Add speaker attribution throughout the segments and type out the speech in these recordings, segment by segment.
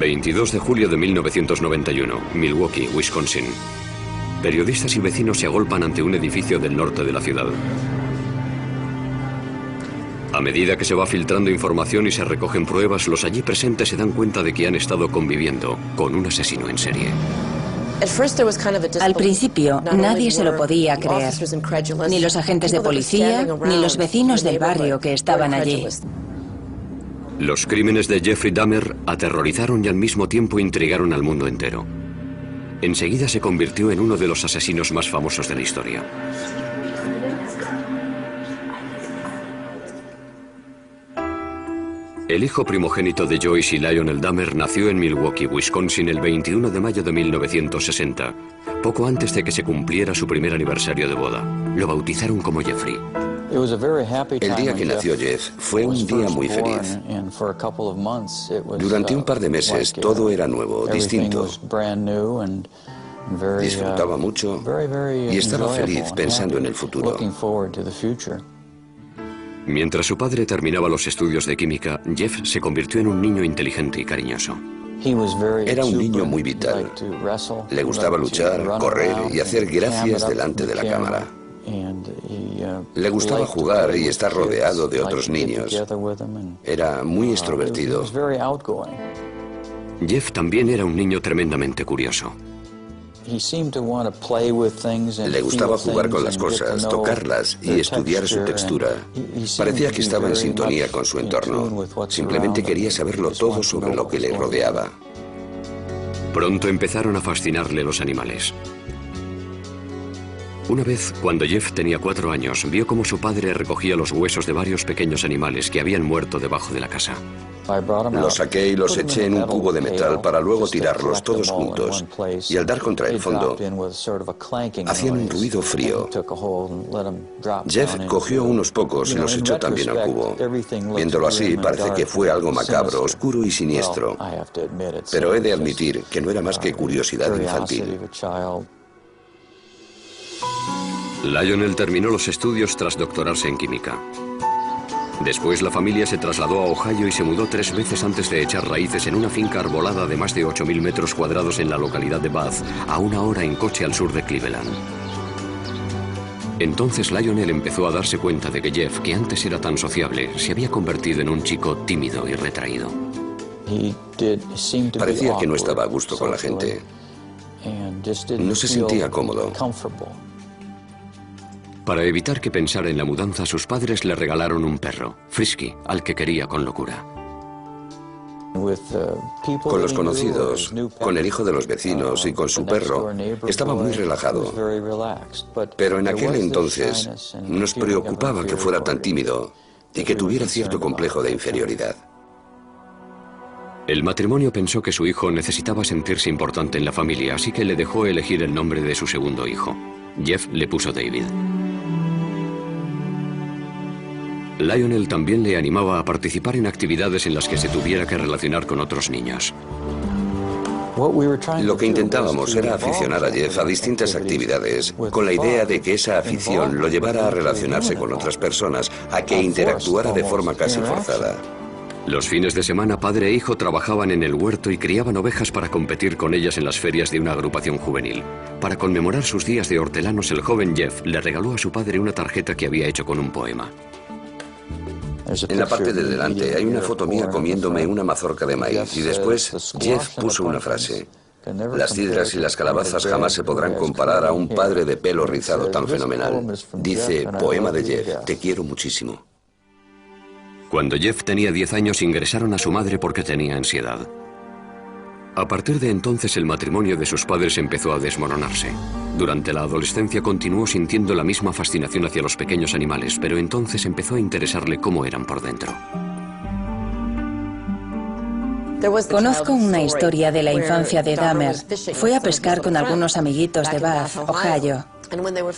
Speaker 1: 22 de julio de 1991, Milwaukee, Wisconsin. Periodistas y vecinos se agolpan ante un edificio del norte de la ciudad. A medida que se va filtrando información y se recogen pruebas, los allí presentes se dan cuenta de que han estado conviviendo con un asesino en serie.
Speaker 2: Al principio, nadie se lo podía creer, ni los agentes de policía, ni los vecinos del barrio que estaban allí.
Speaker 1: Los crímenes de Jeffrey Dahmer aterrorizaron y al mismo tiempo intrigaron al mundo entero. Enseguida se convirtió en uno de los asesinos más famosos de la historia. El hijo primogénito de Joyce y Lionel Dahmer nació en Milwaukee, Wisconsin, el 21 de mayo de 1960, poco antes de que se cumpliera su primer aniversario de boda. Lo bautizaron como Jeffrey.
Speaker 3: El día que nació Jeff fue un día muy feliz. Durante un par de meses todo era nuevo, distinto. Disfrutaba mucho y estaba feliz pensando en el futuro.
Speaker 1: Mientras su padre terminaba los estudios de química, Jeff se convirtió en un niño inteligente y cariñoso.
Speaker 3: Era un niño muy vital. Le gustaba luchar, correr y hacer gracias delante de la cámara. Le gustaba jugar y estar rodeado de otros niños. Era muy extrovertido.
Speaker 1: Jeff también era un niño tremendamente curioso.
Speaker 3: Le gustaba jugar con las cosas, tocarlas y estudiar su textura. Parecía que estaba en sintonía con su entorno. Simplemente quería saberlo todo sobre lo que le rodeaba.
Speaker 1: Pronto empezaron a fascinarle los animales. Una vez, cuando Jeff tenía 4 años, vio cómo su padre recogía los huesos de varios pequeños animales que habían muerto debajo de la casa.
Speaker 3: Los saqué y los eché en un cubo de metal para luego tirarlos todos juntos. Y al dar contra el fondo, hacían un ruido frío. Jeff cogió unos pocos y los echó también al cubo. Viéndolo así, parece que fue algo macabro, oscuro y siniestro. Pero he de admitir que no era más que curiosidad infantil.
Speaker 1: Lionel terminó los estudios tras doctorarse en química. Después la familia se trasladó a Ohio y se mudó 3 veces antes de echar raíces en una finca arbolada de más de 8.000 metros cuadrados en la localidad de Bath, a 1 hora en coche al sur de Cleveland. Entonces Lionel empezó a darse cuenta de que Jeff, que antes era tan sociable, se había convertido en un chico tímido y retraído.
Speaker 3: Parecía que no estaba a gusto con la gente. No se sentía cómodo.
Speaker 1: Para evitar que pensara en la mudanza, sus padres le regalaron un perro, Frisky, al que quería con locura.
Speaker 3: Con los conocidos, con el hijo de los vecinos y con su perro, estaba muy relajado. Pero en aquel entonces nos preocupaba que fuera tan tímido y que tuviera cierto complejo de inferioridad.
Speaker 1: El matrimonio pensó que su hijo necesitaba sentirse importante en la familia, así que le dejó elegir el nombre de su segundo hijo. Jeff le puso David. Lionel también le animaba a participar en actividades en las que se tuviera que relacionar con otros niños.
Speaker 3: Lo que intentábamos era aficionar a Jeff a distintas actividades, con la idea de que esa afición lo llevara a relacionarse con otras personas, a que interactuara de forma casi forzada.
Speaker 1: Los fines de semana, padre e hijo trabajaban en el huerto y criaban ovejas para competir con ellas en las ferias de una agrupación juvenil. Para conmemorar sus días de hortelanos, el joven Jeff le regaló a su padre una tarjeta que había hecho con un poema.
Speaker 3: En la parte de delante hay una foto mía comiéndome una mazorca de maíz y después Jeff puso una frase. Las cidras y las calabazas jamás se podrán comparar a un padre de pelo rizado tan fenomenal. Dice, poema de Jeff, te quiero muchísimo.
Speaker 1: Cuando Jeff tenía 10 años ingresaron a su madre porque tenía ansiedad. A partir de entonces el matrimonio de sus padres empezó a desmoronarse. Durante la adolescencia continuó sintiendo la misma fascinación hacia los pequeños animales, pero entonces empezó a interesarle cómo eran por dentro.
Speaker 2: Conozco una historia de la infancia de Dahmer. Fue a pescar con algunos amiguitos de Bath, Ohio.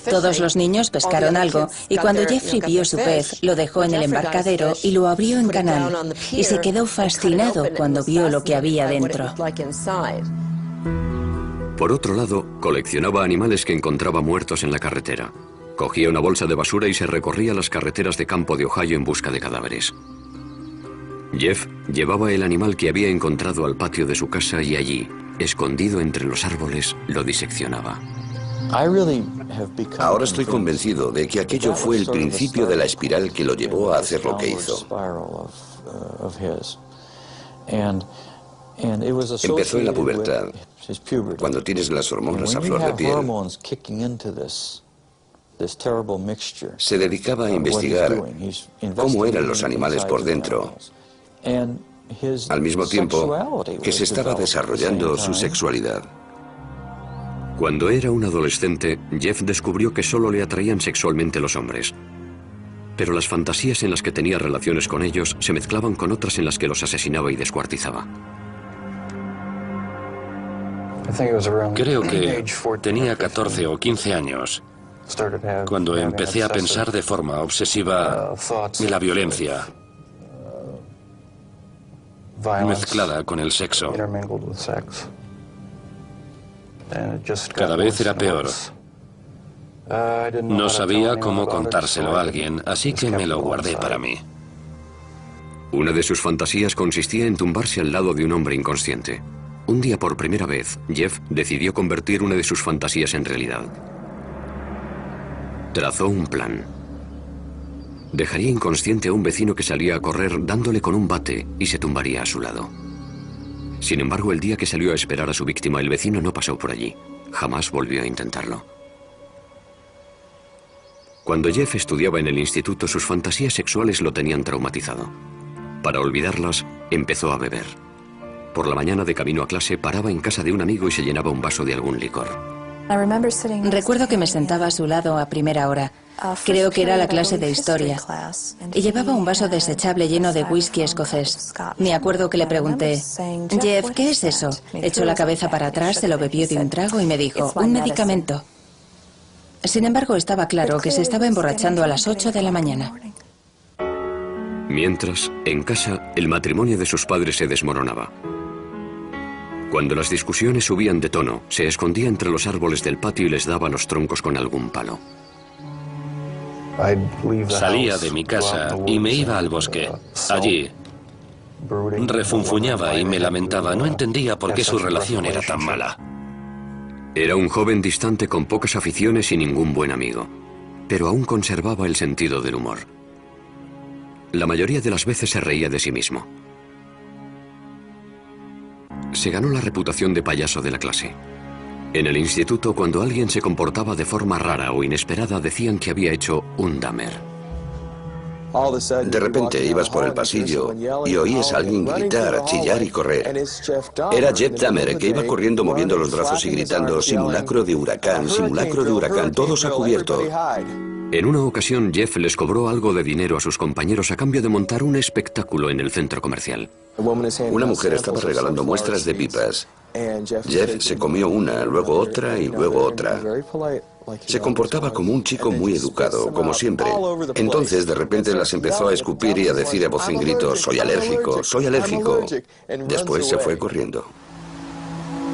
Speaker 2: Todos los niños pescaron algo y cuando Jeffrey vio su pez, lo dejó en el embarcadero y lo abrió en canal. Y se quedó fascinado cuando vio lo que había dentro.
Speaker 1: Por otro lado, coleccionaba animales que encontraba muertos en la carretera. Cogía una bolsa de basura y se recorría las carreteras de campo de Ohio en busca de cadáveres. Jeff llevaba el animal que había encontrado al patio de su casa y allí, escondido entre los árboles, lo diseccionaba.
Speaker 3: Ahora estoy convencido de que aquello fue el principio de la espiral que lo llevó a hacer lo que hizo. Empezó en la pubertad, cuando tienes las hormonas a flor de piel. Se dedicaba a investigar cómo eran los animales por dentro, al mismo tiempo que se estaba desarrollando su sexualidad.
Speaker 1: Cuando era un adolescente, Jeff descubrió que solo le atraían sexualmente los hombres. Pero las fantasías en las que tenía relaciones con ellos se mezclaban con otras en las que los asesinaba y descuartizaba.
Speaker 4: Creo que tenía 14 o 15 años cuando empecé a pensar de forma obsesiva en la violencia mezclada con el sexo. Cada vez era peor. No sabía cómo contárselo a alguien, así que me lo guardé para mí.
Speaker 1: Una de sus fantasías consistía en tumbarse al lado de un hombre inconsciente. Un día, por primera vez, Jeff decidió convertir una de sus fantasías en realidad. Trazó un plan. Dejaría inconsciente a un vecino que salía a correr dándole con un bate y se tumbaría a su lado. Sin embargo, el día que salió a esperar a su víctima, el vecino no pasó por allí. Jamás volvió a intentarlo. Cuando Jeff estudiaba en el instituto, sus fantasías sexuales lo tenían traumatizado. Para olvidarlas, empezó a beber. Por la mañana, de camino a clase, paraba en casa de un amigo y se llenaba un vaso de algún licor.
Speaker 2: Recuerdo que me sentaba a su lado a primera hora. Creo que era la clase de historia. Y llevaba un vaso desechable lleno de whisky escocés. Me acuerdo que le pregunté, Jeff, ¿qué es eso? Echó la cabeza para atrás, se lo bebió de un trago y me dijo, un medicamento. Sin embargo, estaba claro que se estaba emborrachando a las 8 de la mañana.
Speaker 1: Mientras, en casa, el matrimonio de sus padres se desmoronaba. Cuando las discusiones subían de tono, se escondía entre los árboles del patio y les daba los troncos con algún palo.
Speaker 4: Salía de mi casa y me iba al bosque. Allí refunfuñaba y me lamentaba. No entendía por qué su relación era tan mala.
Speaker 1: Era un joven distante con pocas aficiones y ningún buen amigo, pero aún conservaba el sentido del humor. La mayoría de las veces se reía de sí mismo. Se ganó la reputación de payaso de la clase. En el instituto, cuando alguien se comportaba de forma rara o inesperada, decían que había hecho un Dahmer.
Speaker 3: De repente ibas por el pasillo y oías a alguien gritar, chillar y correr. Era Jeff Dahmer, que iba corriendo moviendo los brazos y gritando, simulacro de huracán, todos a cubierto.
Speaker 1: En una ocasión, Jeff les cobró algo de dinero a sus compañeros a cambio de montar un espectáculo en el centro comercial.
Speaker 3: Una mujer estaba regalando muestras de pipas. Jeff se comió una, luego otra y luego otra. Se comportaba como un chico muy educado, como siempre. Entonces, de repente, las empezó a escupir y a decir a voz en grito, soy alérgico, soy alérgico. Después se fue corriendo.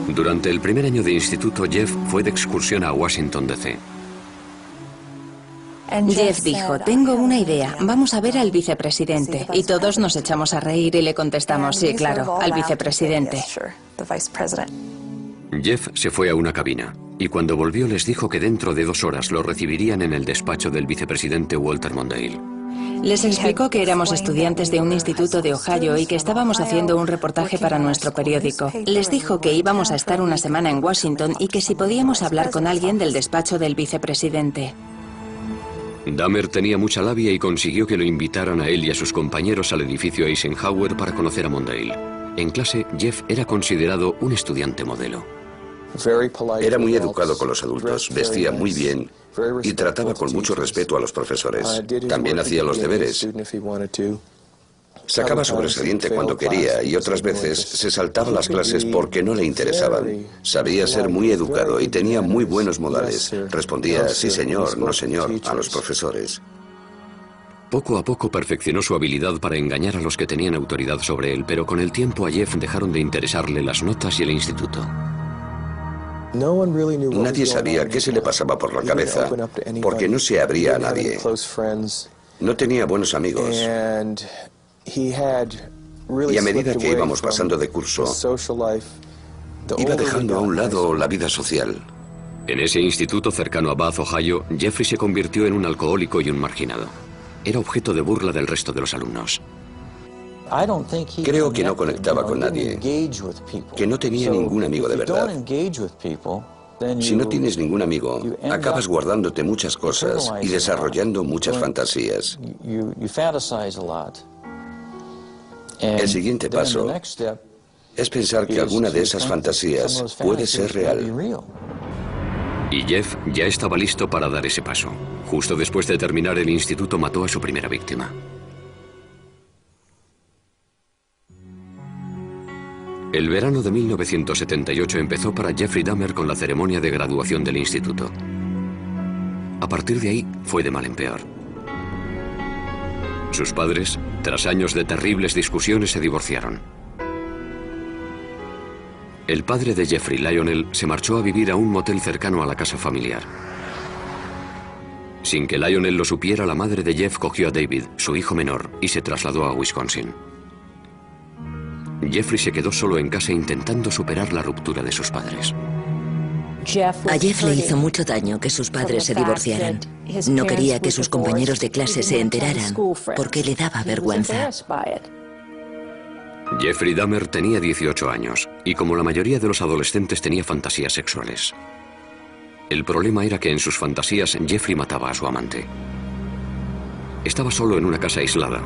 Speaker 1: Durante el primer año de instituto, Jeff fue de excursión a Washington, D.C.
Speaker 2: Jeff dijo, tengo una idea, vamos a ver al vicepresidente. Y todos nos echamos a reír y le contestamos, sí, claro, al vicepresidente.
Speaker 1: Jeff se fue a una cabina y cuando volvió les dijo que dentro de 2 horas lo recibirían en el despacho del vicepresidente Walter Mondale.
Speaker 2: Les explicó que éramos estudiantes de un instituto de Ohio y que estábamos haciendo un reportaje para nuestro periódico. Les dijo que íbamos a estar una semana en Washington y que si podíamos hablar con alguien del despacho del vicepresidente.
Speaker 1: Dahmer tenía mucha labia y consiguió que lo invitaran a él y a sus compañeros al edificio Eisenhower para conocer a Mondale. En clase, Jeff era considerado un estudiante modelo.
Speaker 3: Era muy educado con los adultos, vestía muy bien y trataba con mucho respeto a los profesores. También hacía los deberes. Sacaba sobresaliente cuando quería y otras veces se saltaba las clases porque no le interesaban. Sabía ser muy educado y tenía muy buenos modales. Respondía, sí señor, no señor, a los profesores.
Speaker 1: Poco a poco perfeccionó su habilidad para engañar a los que tenían autoridad sobre él, pero con el tiempo a Jeff dejaron de interesarle las notas y el instituto.
Speaker 3: Nadie sabía qué se le pasaba por la cabeza, porque no se abría a nadie. No tenía buenos amigos. Y a medida que íbamos pasando de curso, iba dejando a un lado la vida social.
Speaker 1: En ese instituto cercano a Bath, Ohio, Jeffrey se convirtió en un alcohólico y un marginado. Era objeto de burla del resto de los alumnos.
Speaker 3: Creo que no conectaba con nadie, que no tenía ningún amigo de verdad. Si no tienes ningún amigo, acabas guardándote muchas cosas y desarrollando muchas fantasías. El siguiente paso es pensar que alguna de esas fantasías puede ser real.
Speaker 1: Y Jeff ya estaba listo para dar ese paso. Justo después de terminar el instituto mató a su primera víctima. El verano de 1978 empezó para Jeffrey Dahmer con la ceremonia de graduación del instituto. A partir de ahí fue de mal en peor. Sus padres, tras años de terribles discusiones, se divorciaron. El padre de Jeffrey, Lionel, se marchó a vivir a un motel cercano a la casa familiar. Sin que Lionel lo supiera, la madre de Jeff cogió a David, su hijo menor, y se trasladó a Wisconsin. Jeffrey se quedó solo en casa intentando superar la ruptura de sus padres.
Speaker 5: A Jeff le hizo mucho daño que sus padres se divorciaran. No quería que sus compañeros de clase se enteraran, porque le daba vergüenza.
Speaker 1: Jeffrey Dahmer tenía 18 años, y como la mayoría de los adolescentes tenía fantasías sexuales. El problema era que en sus fantasías Jeffrey mataba a su amante. Estaba solo en una casa aislada,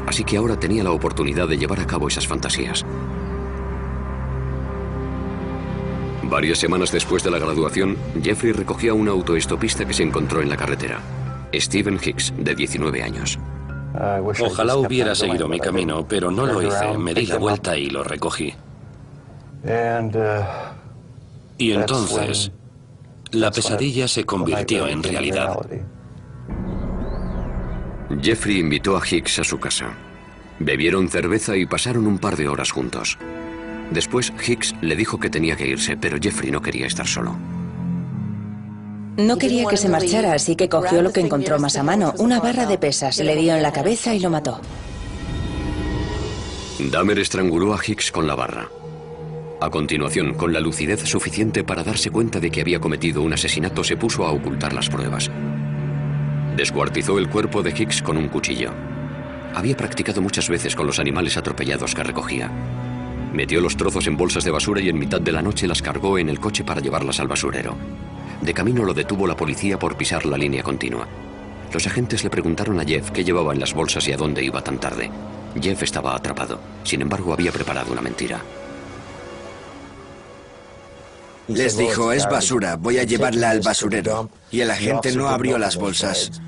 Speaker 1: así que ahora tenía la oportunidad de llevar a cabo esas fantasías. Varias semanas después de la graduación, Jeffrey recogió a un autoestopista que se encontró en la carretera, Stephen Hicks, de 19 años.
Speaker 4: Ojalá hubiera seguido mi camino, pero no lo hice. Me di la vuelta y lo recogí. Y entonces, la pesadilla se convirtió en realidad.
Speaker 1: Jeffrey invitó a Hicks a su casa. Bebieron cerveza y pasaron un par de horas juntos. Después, Hicks le dijo que tenía que irse, pero Jeffrey no quería estar solo.
Speaker 2: No quería que se marchara, así que cogió lo que encontró más a mano, una barra de pesas, le dio en la cabeza y lo mató.
Speaker 1: Dahmer estranguló a Hicks con la barra. A continuación, con la lucidez suficiente para darse cuenta de que había cometido un asesinato, se puso a ocultar las pruebas. Descuartizó el cuerpo de Hicks con un cuchillo. Había practicado muchas veces con los animales atropellados que recogía. Metió los trozos en bolsas de basura y en mitad de la noche las cargó en el coche para llevarlas al basurero. De camino lo detuvo la policía por pisar la línea continua. Los agentes le preguntaron a Jeff qué llevaba en las bolsas y a dónde iba tan tarde. Jeff estaba atrapado. Sin embargo, había preparado una mentira.
Speaker 6: Les dijo, es basura, voy a llevarla al basurero. Y el agente no abrió las bolsas.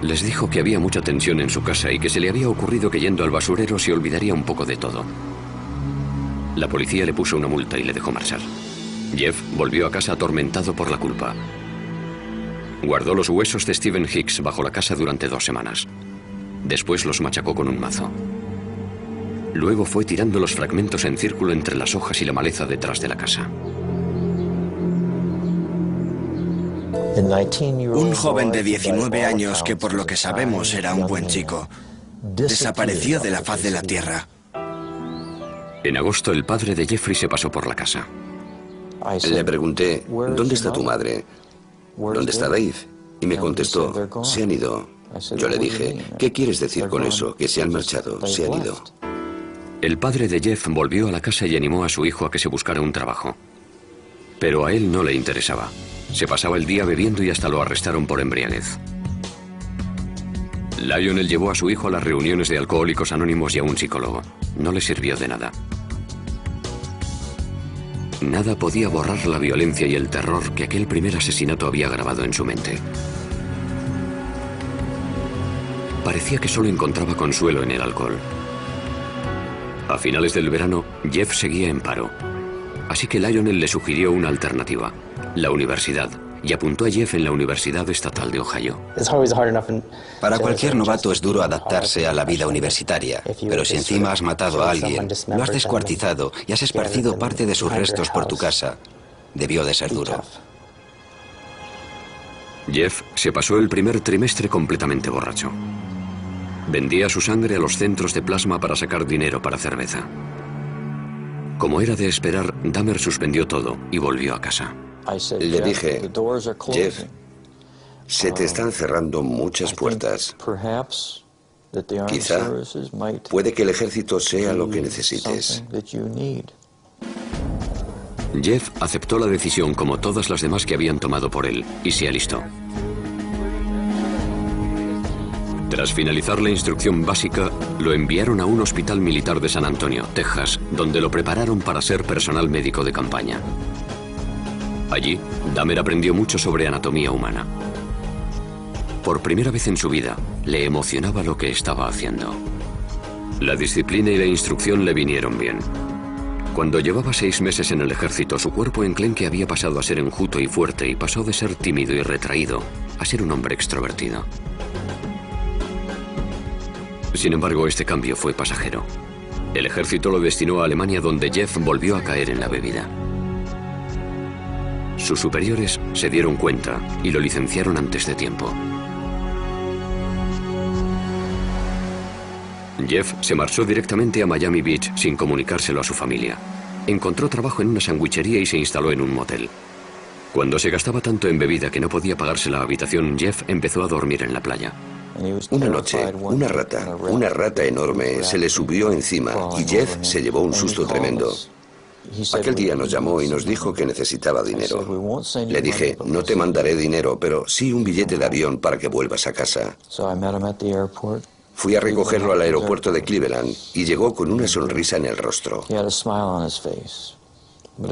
Speaker 1: Les dijo que había mucha tensión en su casa y que se le había ocurrido que yendo al basurero se olvidaría un poco de todo. La policía le puso una multa y le dejó marchar. Jeff volvió a casa atormentado por la culpa. Guardó los huesos de Stephen Hicks bajo la casa durante 2 semanas. Después los machacó con un mazo. Luego fue tirando los fragmentos en círculo entre las hojas y la maleza detrás de la casa.
Speaker 6: Un joven de 19 años que por lo que sabemos era un buen chico, desapareció de la faz de la tierra.
Speaker 1: En agosto, el padre de Jeffrey se pasó por la casa.
Speaker 3: Le pregunté, ¿dónde está tu madre? ¿Dónde está Dave? Y me contestó, se han ido. Yo le dije, ¿qué quieres decir con eso? Que se han marchado, se han ido.
Speaker 1: El padre de Jeff volvió a la casa y animó a su hijo a que se buscara un trabajo. Pero a él no le interesaba. Se pasaba el día bebiendo y hasta lo arrestaron por embriaguez. Lionel llevó a su hijo a las reuniones de Alcohólicos Anónimos y a un psicólogo. No le sirvió de nada. Nada podía borrar la violencia y el terror que aquel primer asesinato había grabado en su mente. Parecía que solo encontraba consuelo en el alcohol. A finales del verano, Jeff seguía en paro. Así que Lionel le sugirió una alternativa, la universidad, y apuntó a Jeff en la Universidad Estatal de Ohio.
Speaker 6: Para cualquier novato es duro adaptarse a la vida universitaria, pero si encima has matado a alguien, lo has descuartizado y has esparcido parte de sus restos por tu casa, debió de ser duro.
Speaker 1: Jeff se pasó el primer trimestre completamente borracho. Vendía su sangre a los centros de plasma para sacar dinero para cerveza. Como era de esperar, Dahmer suspendió todo y volvió a casa.
Speaker 3: Le dije, Jeff, se te están cerrando muchas puertas. Quizá puede que el ejército sea lo que necesites.
Speaker 1: Jeff aceptó la decisión como todas las demás que habían tomado por él y se alistó. Tras finalizar la instrucción básica, lo enviaron a un hospital militar de San Antonio, Texas, donde lo prepararon para ser personal médico de campaña. Allí, Dahmer aprendió mucho sobre anatomía humana. Por primera vez en su vida, le emocionaba lo que estaba haciendo. La disciplina y la instrucción le vinieron bien. Cuando llevaba 6 meses en el ejército, su cuerpo enclenque había pasado a ser enjuto y fuerte y pasó de ser tímido y retraído a ser un hombre extrovertido. Sin embargo, este cambio fue pasajero. El ejército lo destinó a Alemania, donde Jeff volvió a caer en la bebida. Sus superiores se dieron cuenta y lo licenciaron antes de tiempo. Jeff se marchó directamente a Miami Beach sin comunicárselo a su familia. Encontró trabajo en una sandwichería y se instaló en un motel. Cuando se gastaba tanto en bebida que no podía pagarse la habitación, Jeff empezó a dormir en la playa.
Speaker 3: Una noche, una rata enorme, se le subió encima y Jeff se llevó un susto tremendo. Aquel día nos llamó y nos dijo que necesitaba dinero. Le dije, no te mandaré dinero, pero sí un billete de avión para que vuelvas a casa. Fui a recogerlo al aeropuerto de Cleveland y llegó con una sonrisa en el rostro.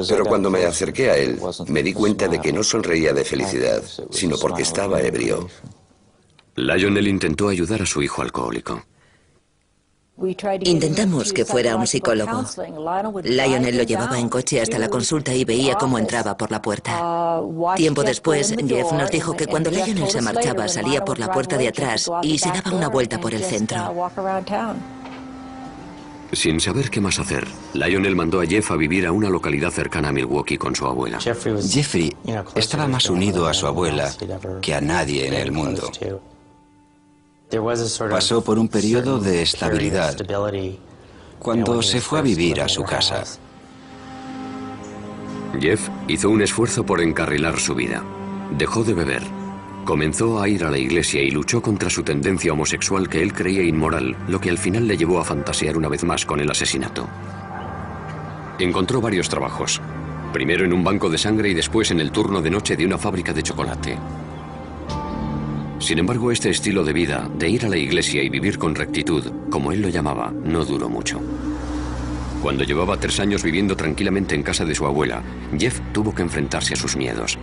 Speaker 3: Pero cuando me acerqué a él, me di cuenta de que no sonreía de felicidad, sino porque estaba ebrio.
Speaker 1: Lionel intentó ayudar a su hijo alcohólico.
Speaker 5: Intentamos que fuera un psicólogo. Lionel lo llevaba en coche hasta la consulta y veía cómo entraba por la puerta. Tiempo después, Jeff nos dijo que cuando Lionel se marchaba, salía por la puerta de atrás y se daba una vuelta por el centro.
Speaker 1: Sin saber qué más hacer, Lionel mandó a Jeff a vivir a una localidad cercana a Milwaukee con su abuela.
Speaker 6: Jeffrey estaba más unido a su abuela que a nadie en el mundo. Pasó por un periodo de estabilidad cuando se fue a vivir a su casa.
Speaker 1: Jeff hizo un esfuerzo por encarrilar su vida. Dejó de beber. Comenzó a ir a la iglesia y luchó contra su tendencia homosexual que él creía inmoral, lo que al final le llevó a fantasear una vez más con el asesinato. Encontró varios trabajos. Primero en un banco de sangre y después en el turno de noche de una fábrica de chocolate. Sin embargo, este estilo de vida, de ir a la iglesia y vivir con rectitud, como él lo llamaba, no duró mucho. Cuando llevaba 3 años viviendo tranquilamente en casa de su abuela, Jeff tuvo que enfrentarse a sus miedos.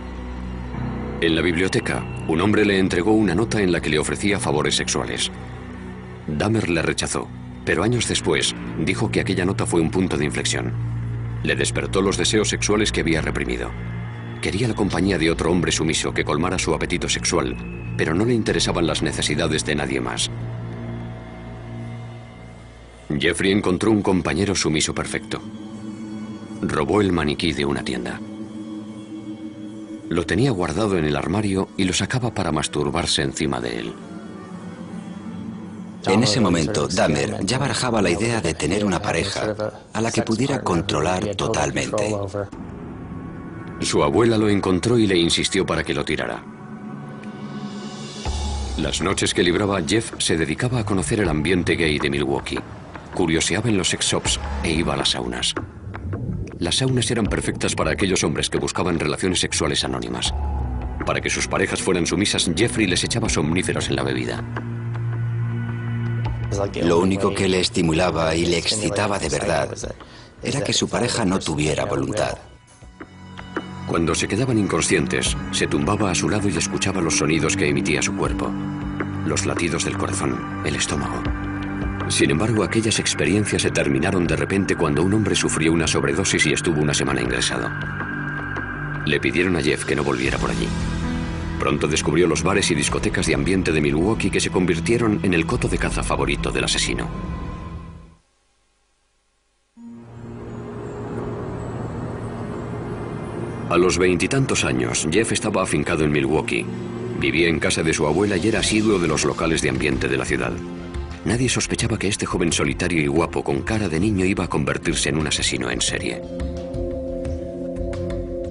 Speaker 1: En la biblioteca, un hombre le entregó una nota en la que le ofrecía favores sexuales. Dahmer le rechazó, pero años después dijo que aquella nota fue un punto de inflexión. Le despertó los deseos sexuales que había reprimido. Quería la compañía de otro hombre sumiso que colmara su apetito sexual, pero no le interesaban las necesidades de nadie más. Jeffrey encontró un compañero sumiso perfecto. Robó el maniquí de una tienda. Lo tenía guardado en el armario y lo sacaba para masturbarse encima de él.
Speaker 6: En ese momento, Dahmer ya barajaba la idea de tener una pareja a la que pudiera controlar totalmente.
Speaker 1: Su abuela lo encontró y le insistió para que lo tirara. Las noches que libraba, Jeff se dedicaba a conocer el ambiente gay de Milwaukee. Curioseaba en los sex shops e iba a las saunas. Las saunas eran perfectas para aquellos hombres que buscaban relaciones sexuales anónimas. Para que sus parejas fueran sumisas, Jeffrey les echaba somníferos en la bebida.
Speaker 6: Lo único que le estimulaba y le excitaba de verdad era que su pareja no tuviera voluntad.
Speaker 1: Cuando se quedaban inconscientes, se tumbaba a su lado y escuchaba los sonidos que emitía su cuerpo. Los latidos del corazón, el estómago. Sin embargo, aquellas experiencias se terminaron de repente cuando un hombre sufrió una sobredosis y estuvo una semana ingresado. Le pidieron a Jeff que no volviera por allí. Pronto descubrió los bares y discotecas de ambiente de Milwaukee que se convirtieron en el coto de caza favorito del asesino. A los 20 y tantos años, Jeff estaba afincado en Milwaukee. Vivía en casa de su abuela y era asiduo de los locales de ambiente de la ciudad. nadie sospechaba que este joven solitario y guapo con cara de niño iba a convertirse en un asesino en serie.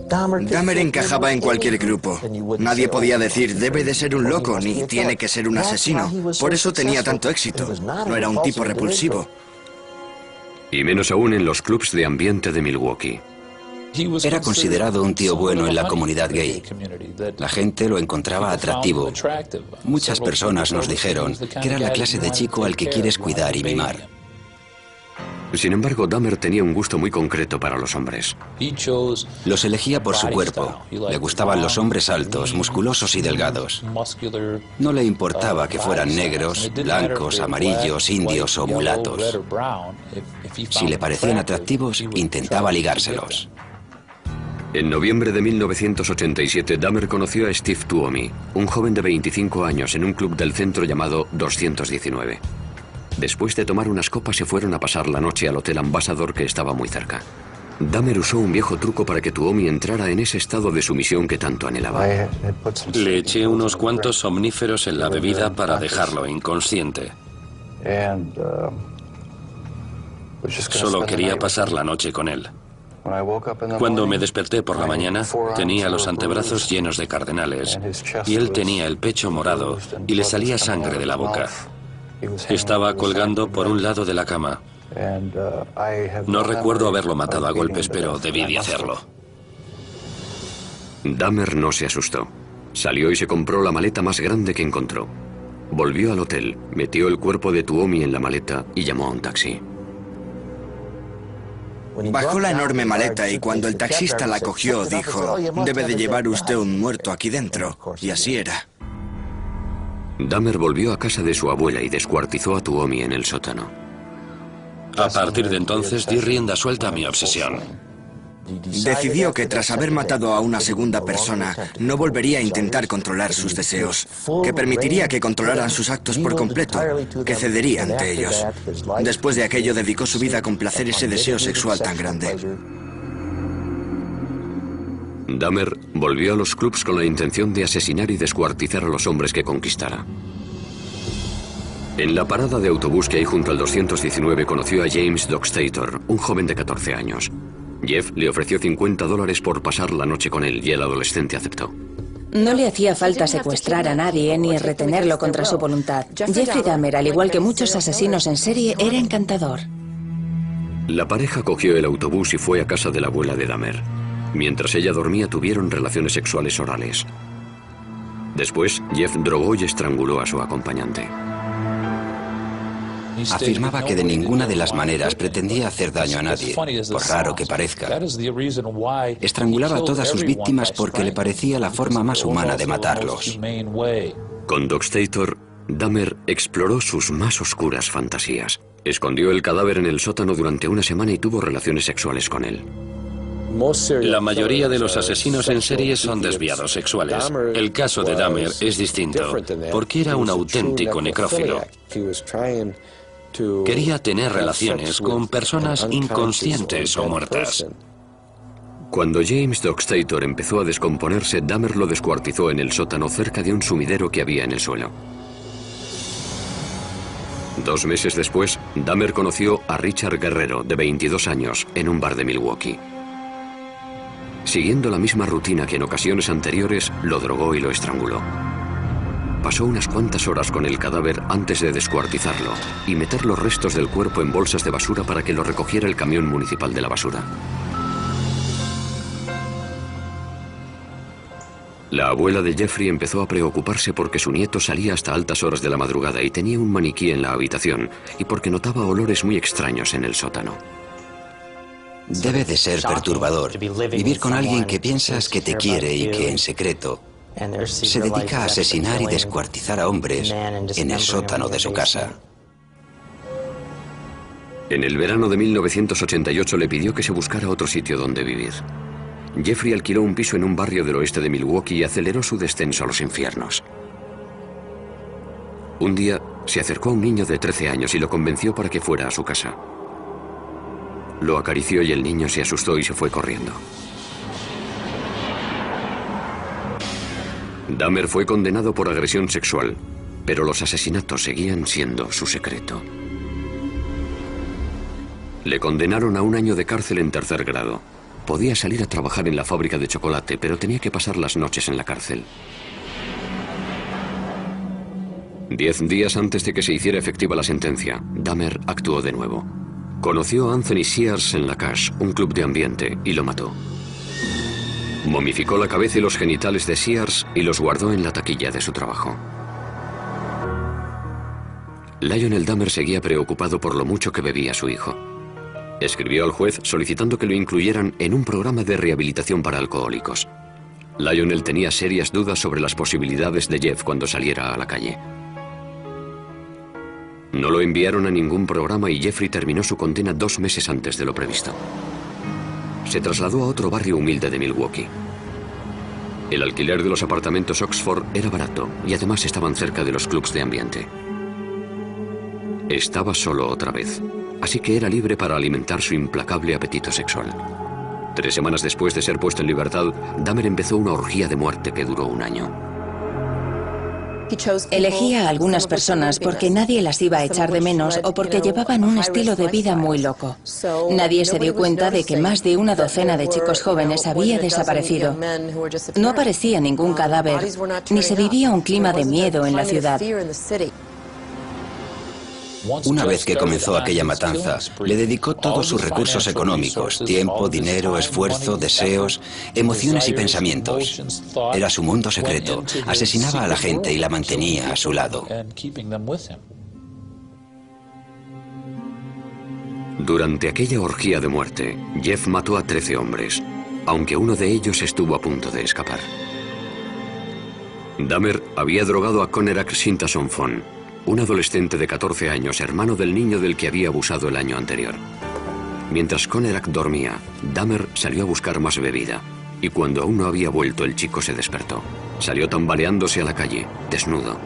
Speaker 7: Dahmer encajaba en cualquier grupo. Nadie podía decir, debe de ser un loco, ni tiene que ser un asesino. Por eso tenía tanto éxito. No era un tipo repulsivo.
Speaker 1: Y menos aún en los clubs de ambiente de Milwaukee.
Speaker 6: Era considerado un tío bueno en la comunidad gay. La gente lo encontraba atractivo. Muchas personas nos dijeron que era la clase de chico al que quieres cuidar y mimar.
Speaker 1: Sin embargo, Dahmer tenía un gusto muy concreto para los hombres.
Speaker 6: Los elegía por su cuerpo. Le gustaban los hombres altos, musculosos y delgados. No le importaba que fueran negros, blancos, amarillos, indios o mulatos. Si le parecían atractivos, intentaba ligárselos.
Speaker 1: En noviembre de 1987, Dahmer conoció a Steve Tuomi, un joven de 25 años en un club del centro llamado 219. Después de tomar unas copas se fueron a pasar la noche al Hotel Ambassador, que estaba muy cerca. Dahmer usó un viejo truco para que Tuomi entrara en ese estado de sumisión que tanto anhelaba.
Speaker 4: Le eché unos cuantos somníferos en la bebida para dejarlo inconsciente. Solo quería pasar la noche con él. Cuando me desperté por la mañana, tenía los antebrazos llenos de cardenales y él tenía el pecho morado y le salía sangre de la boca. Estaba colgando por un lado de la cama. No recuerdo haberlo matado a golpes, pero debí de hacerlo.
Speaker 1: Dahmer no se asustó. Salió y se compró la maleta más grande que encontró. Volvió al hotel, metió el cuerpo de Tuomi en la maleta y llamó a un taxi.
Speaker 7: Bajó la enorme maleta y cuando el taxista la cogió dijo, debe de llevar usted un muerto aquí dentro. Y así era.
Speaker 1: Dahmer volvió a casa de su abuela y descuartizó a Tuomi en el sótano.
Speaker 4: A partir de entonces di rienda suelta a mi obsesión.
Speaker 7: Decidió que tras haber matado a una segunda persona, no volvería a intentar controlar sus deseos, que permitiría que controlaran sus actos por completo, que cedería ante ellos. Después de aquello dedicó su vida a complacer ese deseo sexual tan grande.
Speaker 1: Dahmer volvió a los clubs con la intención de asesinar y descuartizar a los hombres que conquistara. En la parada de autobús que hay junto al 219 conoció a James Dockstader, un joven de 14 años. Jeff le ofreció $50 por pasar la noche con él y el adolescente aceptó.
Speaker 2: No le hacía falta secuestrar a nadie ni retenerlo contra su voluntad. Jeffrey Dahmer, al igual que muchos asesinos en serie, era encantador.
Speaker 1: La pareja cogió el autobús y fue a casa de la abuela de Dahmer. Mientras ella dormía, tuvieron relaciones sexuales orales. Después, Jeff drogó y estranguló a su acompañante.
Speaker 6: Afirmaba que de ninguna de las maneras pretendía hacer daño a nadie, por raro que parezca. Estrangulaba a todas sus víctimas porque le parecía la forma más humana de matarlos.
Speaker 1: Con Dockstader, Dahmer exploró sus más oscuras fantasías. Escondió el cadáver en el sótano durante una semana y tuvo relaciones sexuales con él.
Speaker 4: La mayoría de los asesinos en serie son desviados sexuales. El caso de Dahmer es distinto, porque era un auténtico necrófilo. Quería tener relaciones con personas inconscientes o muertas.
Speaker 1: Cuando James Dockstader empezó a descomponerse, Dahmer lo descuartizó en el sótano cerca de un sumidero que había en el suelo. 2 meses después, Dahmer conoció a Richard Guerrero, de 22 años, en un bar de Milwaukee. Siguiendo la misma rutina que en ocasiones anteriores, lo drogó y lo estranguló. Pasó unas cuantas horas con el cadáver antes de descuartizarlo y meter los restos del cuerpo en bolsas de basura para que lo recogiera el camión municipal de la basura. La abuela de Jeffrey empezó a preocuparse porque su nieto salía hasta altas horas de la madrugada y tenía un maniquí en la habitación, y porque notaba olores muy extraños en el sótano.
Speaker 6: Debe de ser perturbador vivir con alguien que piensas que te quiere y que, en secreto, se dedica a asesinar y descuartizar a hombres en el sótano de su casa.
Speaker 1: En el verano de 1988 le pidió que se buscara otro sitio donde vivir. Jeffrey alquiló un piso en un barrio del oeste de Milwaukee y aceleró su descenso a los infiernos. Un día se acercó a un niño de 13 años y lo convenció para que fuera a su casa. Lo acarició y el niño se asustó y se fue corriendo. Dahmer fue condenado por agresión sexual. pero los asesinatos seguían siendo su secreto. Le condenaron a 1 año de cárcel en 3er grado. Podía salir a trabajar en la fábrica de chocolate, pero tenía que pasar las noches en la cárcel. 10 días antes de que se hiciera efectiva la sentencia, Dahmer actuó de nuevo. Conoció a Anthony Sears en la Cache, un club de ambiente, y lo mató. Momificó la cabeza y los genitales de Sears y los guardó en la taquilla de su trabajo. Lionel Dahmer seguía preocupado por lo mucho que bebía su hijo. Escribió al juez solicitando que lo incluyeran en un programa de rehabilitación para alcohólicos. Lionel tenía serias dudas sobre las posibilidades de Jeff cuando saliera a la calle. No lo enviaron a ningún programa y Jeffrey terminó su condena 2 meses antes de lo previsto. Se trasladó a otro barrio humilde de Milwaukee. El alquiler de los apartamentos Oxford era barato y además estaban cerca de los clubs de ambiente. Estaba solo otra vez, así que era libre para alimentar su implacable apetito sexual. 3 semanas después de ser puesto en libertad, Dahmer empezó una orgía de muerte que duró 1 año.
Speaker 2: Elegía a algunas personas porque nadie las iba a echar de menos o porque llevaban un estilo de vida muy loco. Nadie se dio cuenta de que más de 1 docena de chicos jóvenes había desaparecido. No aparecía ningún cadáver, ni se vivía un clima de miedo en la ciudad.
Speaker 6: Una vez que comenzó aquella matanza, le dedicó todos sus recursos económicos, tiempo, dinero, esfuerzo, deseos, emociones y pensamientos. Era su mundo secreto. Asesinaba a la gente y la mantenía a su lado.
Speaker 1: Durante aquella orgía de muerte, Jeff mató a 13 hombres, aunque uno de ellos estuvo a punto de escapar. Dahmer había drogado a Conerak Shintason Fon, un adolescente de 14 años, hermano del niño del que había abusado el año anterior. Mientras Conerak dormía, Dahmer salió a buscar más bebida, y cuando aún no había vuelto, el chico se despertó. Salió tambaleándose a la calle, desnudo.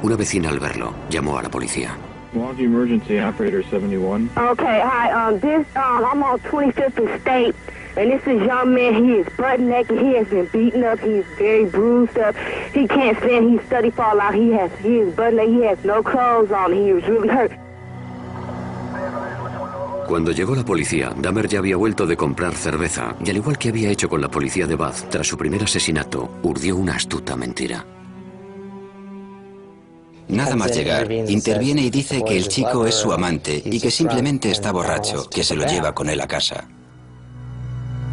Speaker 1: Una vecina, al verlo, llamó a la policía.
Speaker 8: Milwaukee Emergency Operator 71.
Speaker 9: Okay, hi, I'm on 25th State, and this is young man. He is butt naked. He has been beaten up. He is very bruised up. He can't stand. He's study fall out. He is butt naked. He has no clothes on. He was really hurt.
Speaker 1: Cuando llegó la policía, Dahmer ya había vuelto de comprar cerveza, y al igual que había hecho con la policía de Bath tras su primer asesinato, urdió una astuta mentira.
Speaker 6: Nada más llegar, interviene y dice que el chico es su amante y que simplemente está borracho, que se lo lleva con él a casa.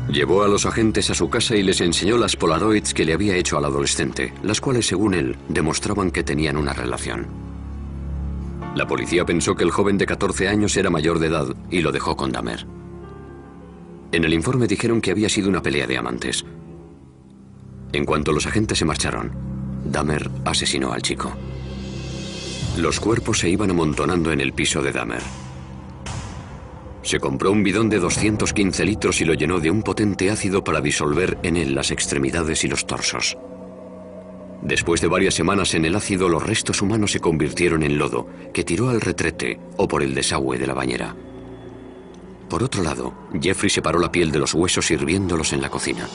Speaker 1: Llevó a los agentes a su casa y les enseñó las Polaroids que le había hecho al adolescente, las cuales, según él, demostraban que tenían una relación. La policía pensó que el joven de 14 años era mayor de edad y lo dejó con Dahmer. En el informe dijeron que había sido una pelea de amantes. En cuanto los agentes se marcharon, Dahmer asesinó al chico. Los cuerpos se iban amontonando en el piso de Dahmer. Se compró un bidón de 215 litros y lo llenó de un potente ácido para disolver en él las extremidades y los torsos. Después de varias semanas en el ácido, los restos humanos se convirtieron en lodo, que tiró al retrete o por el desagüe de la bañera. Por otro lado, Jeffrey separó la piel de los huesos hirviéndolos en la cocina.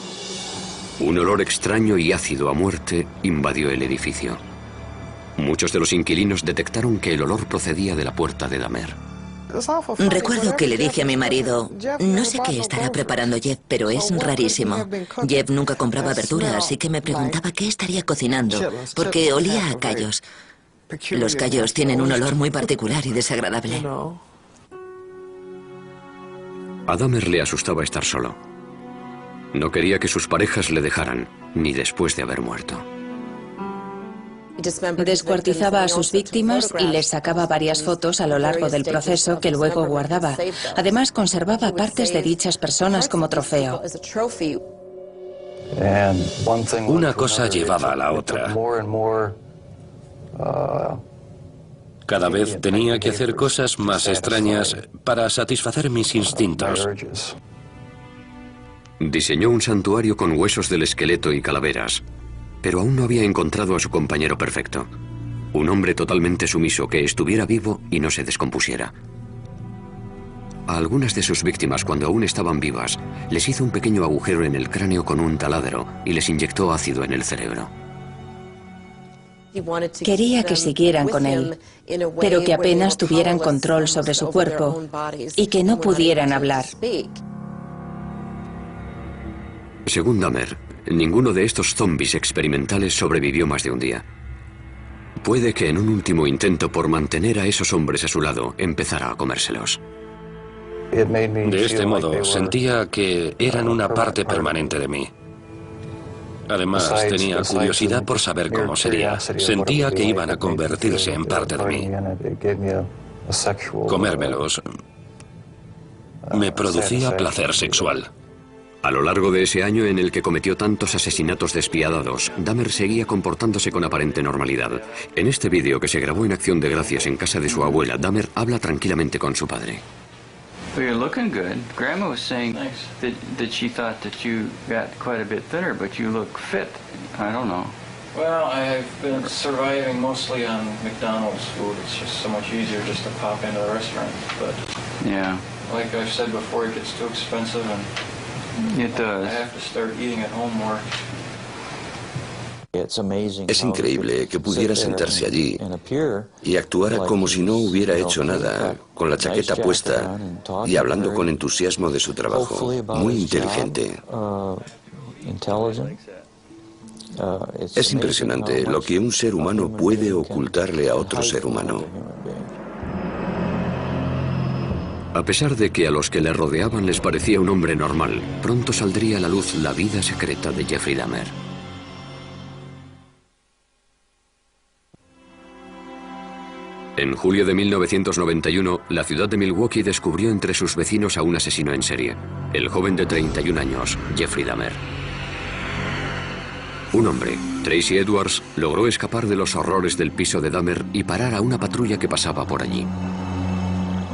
Speaker 1: Un olor extraño y ácido a muerte invadió el edificio. Muchos de los inquilinos detectaron que el olor procedía de la puerta de Dahmer.
Speaker 5: Recuerdo que le dije a mi marido, no sé qué estará preparando Jeff, pero es rarísimo. Jeff nunca compraba verdura, así que me preguntaba qué estaría cocinando, porque olía a callos. Los callos tienen un olor muy particular y desagradable.
Speaker 1: A Dahmer le asustaba estar solo. No quería que sus parejas le dejaran, ni después de haber muerto.
Speaker 2: Descuartizaba a sus víctimas y les sacaba varias fotos a lo largo del proceso que luego guardaba. Además, conservaba partes de dichas personas como trofeo.
Speaker 4: Una cosa llevaba a la otra. Cada vez tenía que hacer cosas más extrañas para satisfacer mis instintos.
Speaker 1: Diseñó un santuario con huesos del esqueleto y calaveras, pero aún no había encontrado a su compañero perfecto. Un hombre totalmente sumiso que estuviera vivo y no se descompusiera. A algunas de sus víctimas, cuando aún estaban vivas, les hizo un pequeño agujero en el cráneo con un taladro y les inyectó ácido en el cerebro.
Speaker 2: Quería que siguieran con él, pero que apenas tuvieran control sobre su cuerpo y que no pudieran hablar.
Speaker 1: Según Dahmer, ninguno de estos zombies experimentales sobrevivió más de un día. Puede que en un último intento por mantener a esos hombres a su lado, empezara a comérselos.
Speaker 4: De este modo, sentía que eran una parte permanente de mí. Además, tenía curiosidad por saber cómo sería. Sentía que iban a convertirse en parte de mí. Comérmelos me producía placer sexual.
Speaker 1: A lo largo de ese año en el que cometió tantos asesinatos despiadados, Dahmer seguía comportándose con aparente normalidad. En este vídeo que se grabó en Acción de Gracias en casa de su abuela, Dahmer habla tranquilamente con su padre.
Speaker 10: Well, you're looking good. Grandma was saying that she thought that you got quite a bit thinner, but you look fit. I don't know.
Speaker 11: Well, I've been surviving mostly on McDonald's food. It's just so much easier just to pop into the restaurant. But
Speaker 10: yeah,
Speaker 11: like I've said before, it gets too expensive, and
Speaker 10: it does.
Speaker 11: I have to start eating at home more.
Speaker 3: Es increíble que pudiera sentarse allí y actuara como si no hubiera hecho nada, con la chaqueta puesta y hablando con entusiasmo de su trabajo. Muy inteligente. Es impresionante lo que un ser humano puede ocultarle a otro ser humano.
Speaker 1: A pesar de que a los que le rodeaban les parecía un hombre normal, pronto saldría a la luz la vida secreta de Jeffrey Dahmer. En julio de 1991, la ciudad de Milwaukee descubrió entre sus vecinos a un asesino en serie, el joven de 31 años, Jeffrey Dahmer. Un hombre, Tracy Edwards, logró escapar de los horrores del piso de Dahmer y parar a una patrulla que pasaba por allí.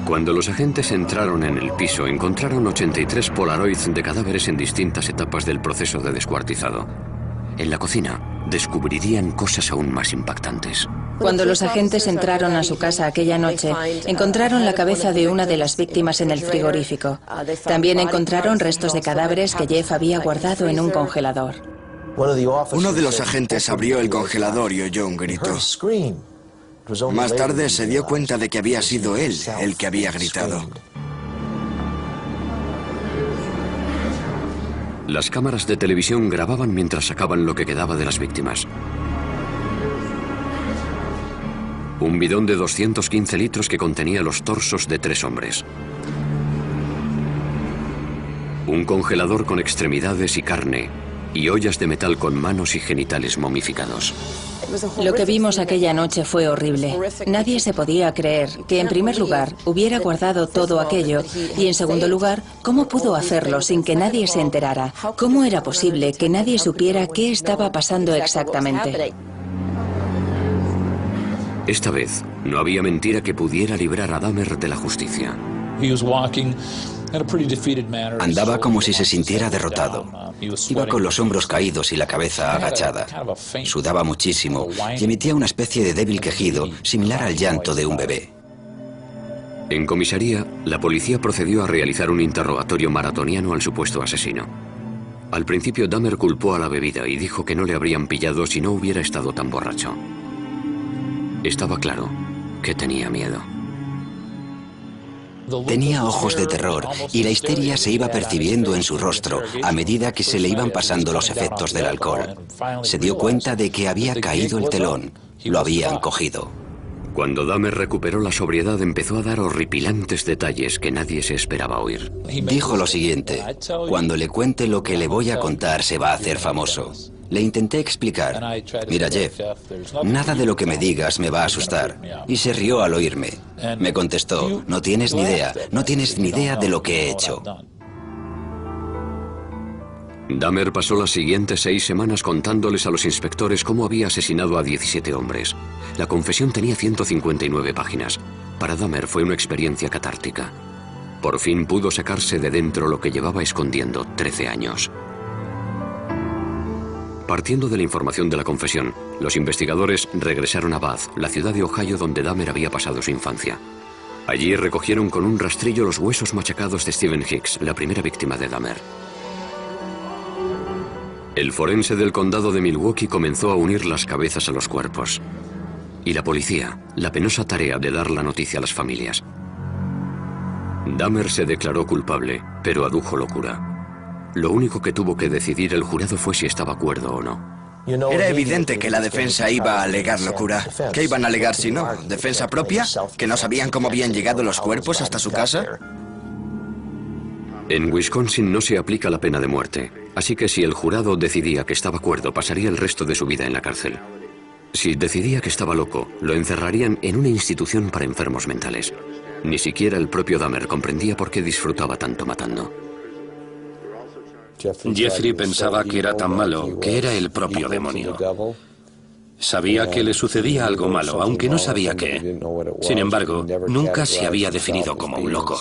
Speaker 1: Cuando los agentes entraron en el piso, encontraron 83 Polaroids de cadáveres en distintas etapas del proceso de descuartizado. En la cocina, descubrirían cosas aún más impactantes.
Speaker 2: Cuando los agentes entraron a su casa aquella noche, encontraron la cabeza de una de las víctimas en el frigorífico. También encontraron restos de cadáveres que Jeff había guardado en un congelador.
Speaker 7: Uno de los agentes abrió el congelador y oyó un grito. Más tarde se dio cuenta de que había sido él el que había gritado.
Speaker 1: Las cámaras de televisión grababan mientras sacaban lo que quedaba de las víctimas. Un bidón de 215 litros que contenía los torsos de 3 hombres. Un congelador con extremidades y carne, y ollas de metal con manos y genitales momificados.
Speaker 2: Lo que vimos aquella noche fue horrible. Nadie se podía creer que, en primer lugar, hubiera guardado todo aquello y, en segundo lugar, cómo pudo hacerlo sin que nadie se enterara. ¿Cómo era posible que nadie supiera qué estaba pasando exactamente?
Speaker 1: Esta vez, no había mentira que pudiera librar a Dahmer de la justicia.
Speaker 6: Andaba como si se sintiera derrotado. Iba con los hombros caídos y la cabeza agachada. Sudaba muchísimo y emitía una especie de débil quejido similar al llanto de un bebé.
Speaker 1: En comisaría, la policía procedió a realizar un interrogatorio maratoniano al supuesto asesino. Al principio, Dahmer culpó a la bebida y dijo que no le habrían pillado si no hubiera estado tan borracho. Estaba claro que tenía miedo.
Speaker 6: Tenía ojos de terror y la histeria se iba percibiendo en su rostro a medida que se le iban pasando los efectos del alcohol. Se dio cuenta de que había caído el telón. Lo habían cogido.
Speaker 1: Cuando Dahmer recuperó la sobriedad, empezó a dar horripilantes detalles que nadie se esperaba oír.
Speaker 6: Dijo lo siguiente: cuando le cuente lo que le voy a contar se va a hacer famoso. Le intenté explicar: mira, Jeff, nada de lo que me digas me va a asustar. Y se rió al oírme. Me contestó: no tienes ni idea de lo que he hecho.
Speaker 1: Dahmer pasó las siguientes 6 semanas contándoles a los inspectores cómo había asesinado a 17 hombres. La confesión tenía 159 páginas. Para Dahmer fue una experiencia catártica. Por fin pudo sacarse de dentro lo que llevaba escondiendo 13 años. Partiendo de la información de la confesión, los investigadores regresaron a Bath, la ciudad de Ohio donde Dahmer había pasado su infancia. Allí recogieron con un rastrillo los huesos machacados de Stephen Hicks, la primera víctima de Dahmer. El forense del condado de Milwaukee comenzó a unir las cabezas a los cuerpos. Y la policía, la penosa tarea de dar la noticia a las familias. Dahmer se declaró culpable, pero adujo locura. Lo único que tuvo que decidir el jurado fue si estaba cuerdo o no.
Speaker 7: Era evidente que la defensa iba a alegar locura. ¿Qué iban a alegar si no? ¿Defensa propia? ¿Que no sabían cómo habían llegado los cuerpos hasta su casa?
Speaker 1: En Wisconsin no se aplica la pena de muerte, así que si el jurado decidía que estaba cuerdo, pasaría el resto de su vida en la cárcel. Si decidía que estaba loco, lo encerrarían en una institución para enfermos mentales. Ni siquiera el propio Dahmer comprendía por qué disfrutaba tanto matando.
Speaker 4: Jeffrey pensaba que era tan malo que era el propio demonio. Sabía que le sucedía algo malo, aunque no sabía qué. Sin embargo, nunca se había definido como un loco.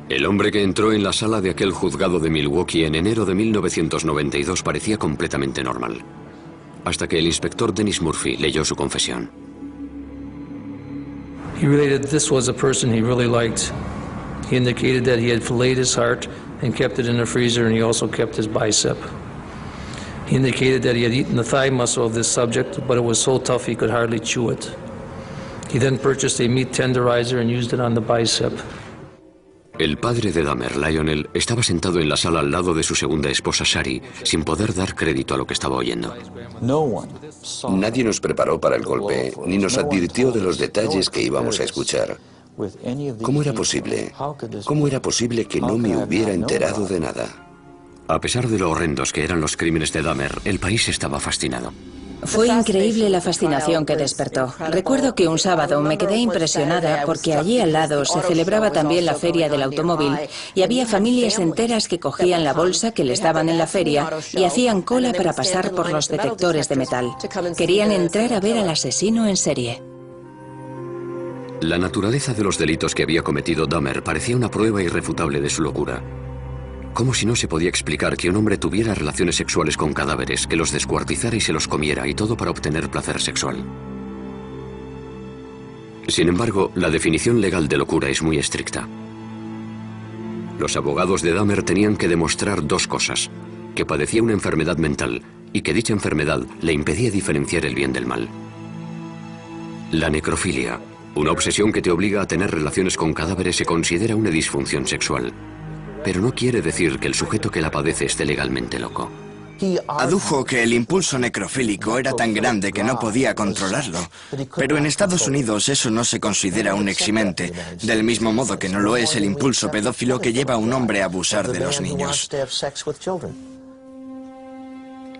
Speaker 1: El hombre que entró en la sala de aquel juzgado de Milwaukee en enero de 1992 parecía completamente normal. Hasta que el inspector Dennis Murphy leyó su confesión.
Speaker 12: He related this was a person he really liked. He indicated that he had filleted his heart and kept it in the freezer, and he also kept his bicep. He indicated that he had eaten the thigh muscle of this subject, but it was so tough he could hardly chew it. He then purchased a meat tenderizer and used it on the bicep.
Speaker 1: El padre de Dahmer, Lionel, estaba sentado en la sala al lado de su segunda esposa, Shari, sin poder dar crédito a lo que estaba oyendo.
Speaker 3: Nadie nos preparó para el golpe, ni nos advirtió de los detalles que íbamos a escuchar. ¿Cómo era posible? ¿Cómo era posible que no me hubiera enterado de nada?
Speaker 1: A pesar de lo horrendos que eran los crímenes de Dahmer, el país estaba fascinado.
Speaker 2: Fue increíble la fascinación que despertó. Recuerdo que un sábado me quedé impresionada porque allí al lado se celebraba también la feria del automóvil y había familias enteras que cogían la bolsa que les daban en la feria y hacían cola para pasar por los detectores de metal. Querían entrar a ver al asesino en serie.
Speaker 1: La naturaleza de los delitos que había cometido Dahmer parecía una prueba irrefutable de su locura. ¿Cómo si no se podía explicar que un hombre tuviera relaciones sexuales con cadáveres, que los descuartizara y se los comiera, y todo para obtener placer sexual? Sin embargo, la definición legal de locura es muy estricta. Los abogados de Dahmer tenían que demostrar dos cosas: que padecía una enfermedad mental y que dicha enfermedad le impedía diferenciar el bien del mal. La necrofilia, una obsesión que te obliga a tener relaciones con cadáveres, se considera una disfunción sexual. Pero no quiere decir que el sujeto que la padece esté legalmente loco.
Speaker 7: Adujo que el impulso necrofílico era tan grande que no podía controlarlo. Pero en Estados Unidos eso no se considera un eximente, del mismo modo que no lo es el impulso pedófilo que lleva a un hombre a abusar de los niños.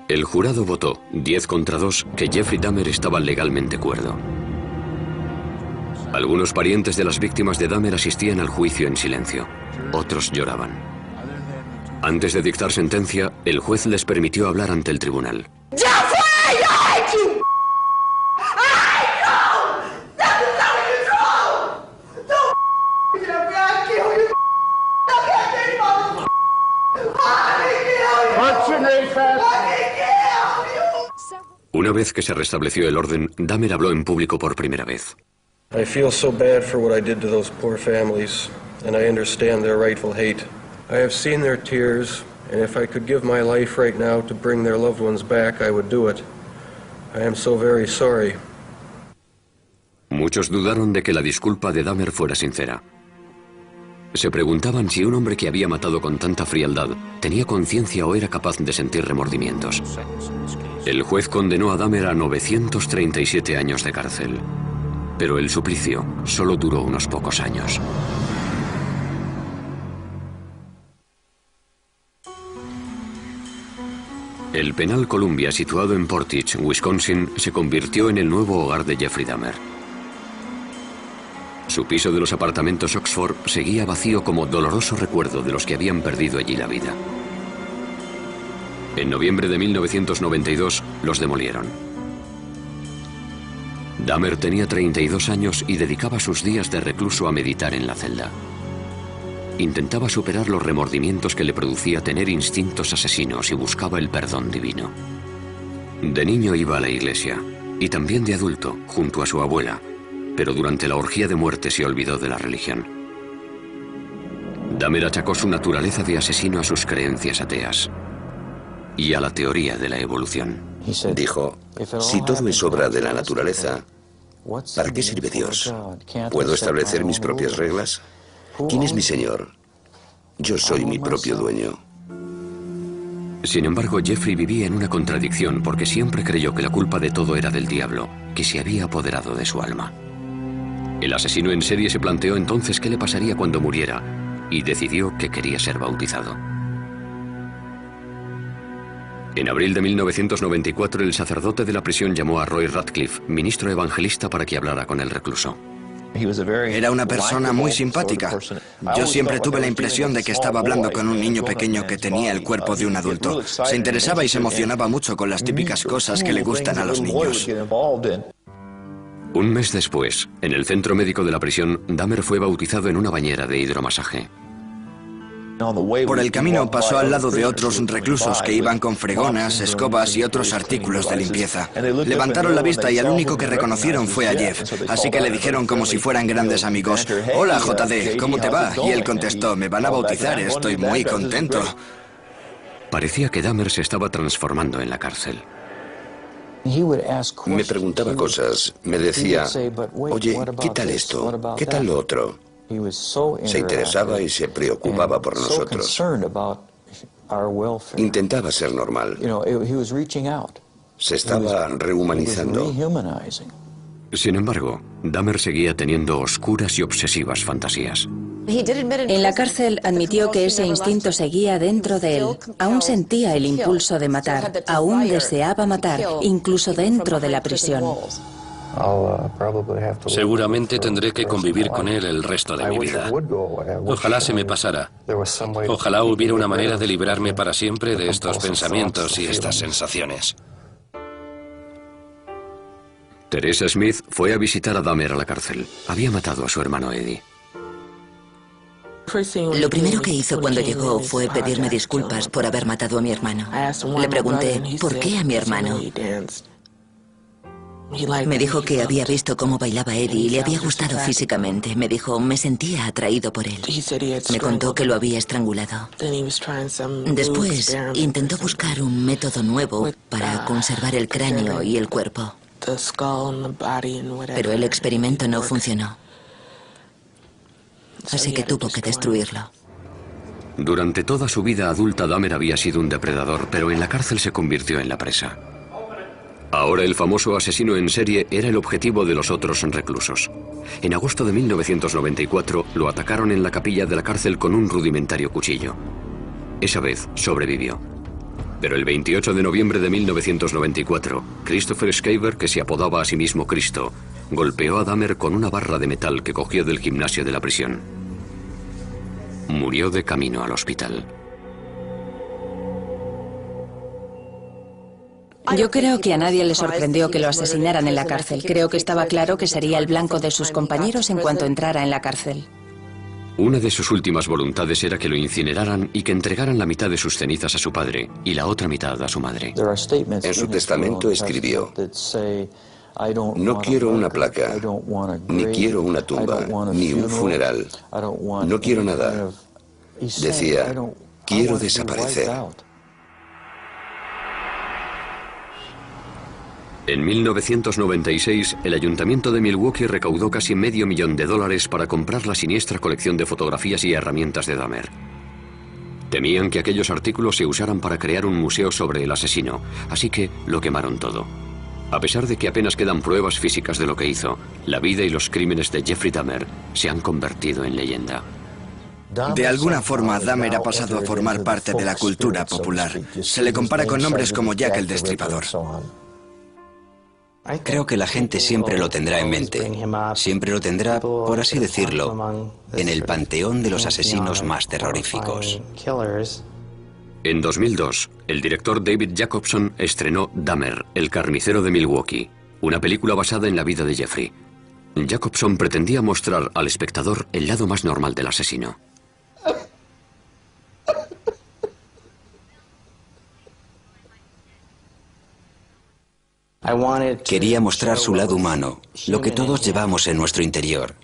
Speaker 1: El jurado votó, 10 contra 2, que Jeffrey Dahmer estaba legalmente cuerdo. Algunos parientes de las víctimas de Dahmer asistían al juicio en silencio. Otros lloraban. Antes de dictar sentencia, el juez les permitió hablar ante el tribunal. Una vez que se restableció el orden, Dahmer habló en público por primera vez.
Speaker 13: I feel so bad for what I did to those poor families, and I understand their rightful hate. I have seen their tears, and if I could give my life right now to bring their loved ones back, I would do it. I am so very sorry.
Speaker 1: Muchos dudaron de que la disculpa de Dahmer fuera sincera. Se preguntaban si un hombre que había matado con tanta frialdad tenía conciencia o era capaz de sentir remordimientos. El juez condenó a Dahmer a 937 años de cárcel. Pero el suplicio solo duró unos pocos años. El penal Columbia, situado en Portage, Wisconsin, se convirtió en el nuevo hogar de Jeffrey Dahmer. Su piso de los apartamentos Oxford seguía vacío como doloroso recuerdo de los que habían perdido allí la vida. En noviembre de 1992 los demolieron. Dahmer tenía 32 años y dedicaba sus días de recluso a meditar en la celda. Intentaba superar los remordimientos que le producía tener instintos asesinos y buscaba el perdón divino. De niño iba a la iglesia, y también de adulto, junto a su abuela, pero durante la orgía de muerte se olvidó de la religión. Dahmer achacó su naturaleza de asesino a sus creencias ateas. y a la teoría de la evolución.
Speaker 3: Dijo, si todo es obra de la naturaleza, ¿para qué sirve Dios? ¿Puedo establecer mis propias reglas? ¿Quién es mi señor? Yo soy mi propio dueño.
Speaker 1: Sin embargo, Jeffrey vivía en una contradicción porque siempre creyó que la culpa de todo era del diablo, que se había apoderado de su alma. El asesino en serie se planteó entonces qué le pasaría cuando muriera y decidió que quería ser bautizado. En abril de 1994, el sacerdote de la prisión llamó a Roy Radcliffe, ministro evangelista, para que hablara con el recluso.
Speaker 7: Era una persona muy simpática. Yo siempre tuve la impresión de que estaba hablando con un niño pequeño que tenía el cuerpo de un adulto. Se interesaba y se emocionaba mucho con las típicas cosas que le gustan a los niños.
Speaker 1: Un mes después, en el centro médico de la prisión, Dahmer fue bautizado en una bañera de hidromasaje.
Speaker 7: Por el camino pasó al lado de otros reclusos que iban con fregonas, escobas y otros artículos de limpieza. Levantaron la vista y al único que reconocieron fue a Jeff, así que le dijeron como si fueran grandes amigos: «Hola, JD, ¿cómo te va?». Y él contestó: «Me van a bautizar, estoy muy contento».
Speaker 1: Parecía que Dahmer se estaba transformando en la cárcel.
Speaker 3: Me preguntaba cosas, me decía, oye, ¿qué tal esto? ¿Qué tal lo otro? Se interesaba y se preocupaba por nosotros. Intentaba ser normal. Se estaba rehumanizando.
Speaker 1: Sin embargo, Dahmer seguía teniendo oscuras y obsesivas fantasías.
Speaker 2: En la cárcel admitió que ese instinto seguía dentro de él. Aún sentía el impulso de matar, aún deseaba matar, incluso dentro de la prisión.
Speaker 4: Seguramente tendré que convivir con él el resto de mi vida. Ojalá se me pasara. Ojalá hubiera una manera de librarme para siempre de estos pensamientos y estas sensaciones.
Speaker 1: Teresa Smith fue a visitar a Dahmer a la cárcel. Había matado a su hermano Eddie.
Speaker 5: Lo primero que hizo cuando llegó fue pedirme disculpas por haber matado a mi hermano. Le pregunté, ¿por qué a mi hermano? Me dijo que había visto cómo bailaba Eddie y le había gustado físicamente. Me dijo, me sentía atraído por él. Me contó que lo había estrangulado. Después intentó buscar un método nuevo para conservar el cráneo y el cuerpo. Pero el experimento no funcionó. Así que tuvo que destruirlo.
Speaker 1: Durante toda su vida adulta, Dahmer había sido un depredador, pero en la cárcel se convirtió en la presa. Ahora el famoso asesino en serie era el objetivo de los otros reclusos. En agosto de 1994 lo atacaron en la capilla de la cárcel con un rudimentario cuchillo. Esa vez sobrevivió. Pero el 28 de noviembre de 1994, Christopher Schaefer, que se apodaba a sí mismo Cristo, golpeó a Dahmer con una barra de metal que cogió del gimnasio de la prisión. Murió de camino al hospital.
Speaker 2: Yo creo que a nadie le sorprendió que lo asesinaran en la cárcel. Creo que estaba claro que sería el blanco de sus compañeros en cuanto entrara en la cárcel.
Speaker 1: Una de sus últimas voluntades era que lo incineraran y que entregaran la mitad de sus cenizas a su padre y la otra mitad a su madre.
Speaker 3: En su testamento escribió: no quiero una placa, ni quiero una tumba, ni un funeral. No quiero nada. Decía, quiero desaparecer.
Speaker 1: En 1996, el ayuntamiento de Milwaukee recaudó casi $500,000 para comprar la siniestra colección de fotografías y herramientas de Dahmer. Temían que aquellos artículos se usaran para crear un museo sobre el asesino, así que lo quemaron todo. A pesar de que apenas quedan pruebas físicas de lo que hizo, la vida y los crímenes de Jeffrey Dahmer se han convertido en leyenda.
Speaker 7: De alguna forma, Dahmer ha pasado a formar parte de la cultura popular. Se le compara con nombres como Jack el Destripador.
Speaker 6: Creo que la gente siempre lo tendrá en mente. Siempre lo tendrá, por así decirlo, en el panteón de los asesinos más terroríficos.
Speaker 1: En 2002, el director David Jacobson estrenó Dahmer, el carnicero de Milwaukee, una película basada en la vida de Jeffrey. Jacobson pretendía mostrar al espectador el lado más normal del asesino.
Speaker 6: Quería mostrar su lado humano, lo que todos llevamos en nuestro interior.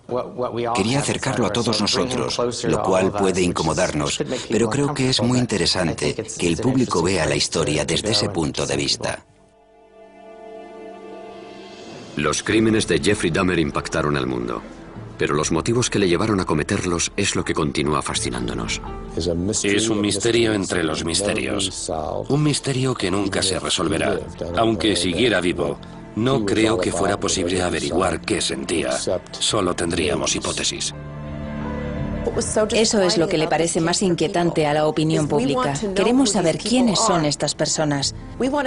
Speaker 6: Quería acercarlo a todos nosotros, lo cual puede incomodarnos, pero creo que es muy interesante que el público vea la historia desde ese punto de vista.
Speaker 1: Los crímenes de Jeffrey Dahmer impactaron al mundo, pero los motivos que le llevaron a cometerlos es lo que continúa fascinándonos.
Speaker 4: Es un misterio entre los misterios. Un misterio que nunca se resolverá. Aunque siguiera vivo, no creo que fuera posible averiguar qué sentía. Solo tendríamos hipótesis.
Speaker 2: Eso es lo que le parece más inquietante a la opinión pública. Queremos saber quiénes son estas personas.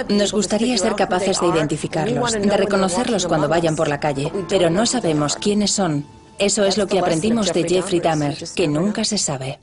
Speaker 2: Nos gustaría ser capaces de identificarlos, de reconocerlos cuando vayan por la calle, pero no sabemos quiénes son. Eso es lo que aprendimos de Jeffrey Dahmer, que nunca se sabe.